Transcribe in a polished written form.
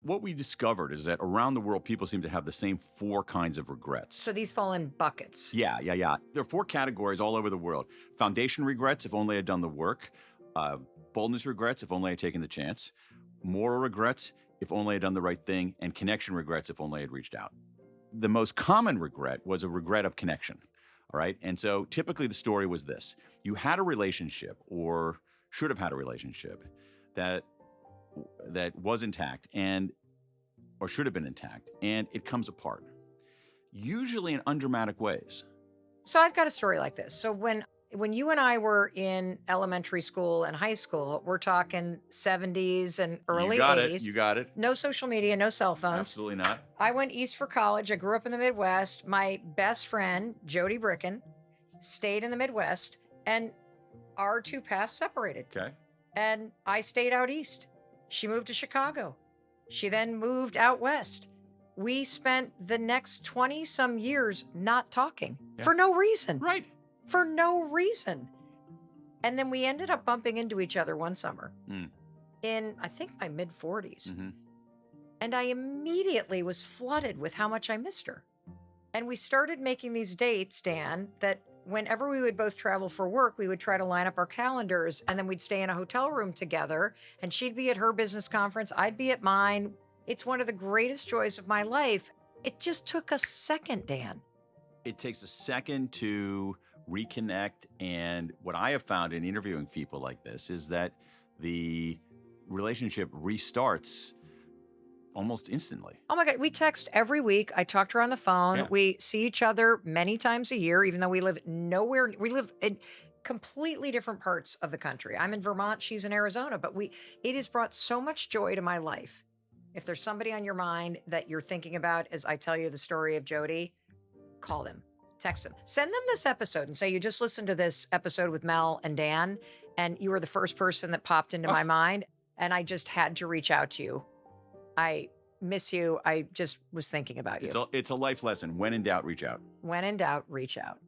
what we discovered is that around the world, people seem to have the same 4 kinds of regrets. So these fall in buckets. Yeah. There are 4 categories all over the world. Foundation regrets, if only I'd done the work. Boldness regrets, if only I'd taken the chance. Moral regrets, if only I'd done the right thing. And connection regrets, if only I'd reached out. The most common regret was a regret of connection. All right. And so typically the story was this. You had a relationship, or should have had a relationship, that was intact or should have been intact, and it comes apart, usually in undramatic ways. So I've got a story like this. So when you and I were in elementary school and high school, we're talking 70s and early 80s. You got it. No social media, no cell phones. Absolutely not. I went east for college. I grew up in the Midwest. My best friend, Jody Bricken, stayed in the Midwest, and our 2 paths separated. Okay. And I stayed out east. She moved to Chicago. She then moved out west. We spent the next 20-some years not talking for no reason. Right. For no reason. And then we ended up bumping into each other one summer in, I think, my mid-40s. Mm-hmm. And I immediately was flooded with how much I missed her. And we started making these dates, Dan, that whenever we would both travel for work, we would try to line up our calendars, and then we'd stay in a hotel room together, and she'd be at her business conference, I'd be at mine. It's one of the greatest joys of my life. It just took a second, Dan. It takes a second to reconnect. And what I have found in interviewing people like this is that the relationship restarts almost instantly. Oh my God, we text every week. I talk to her on the phone. Yeah. We see each other many times a year, even though we live nowhere. We live in completely different parts of the country. I'm in Vermont, she's in Arizona, but it has brought so much joy to my life. If there's somebody on your mind that you're thinking about as I tell you the story of Jody, call them, text them, send them this episode and say, you just listened to this episode with Mel and Dan, and you were the first person that popped into my mind, and I just had to reach out to you. I miss you. I just was thinking about you. It's a life lesson. When in doubt, reach out. When in doubt, reach out.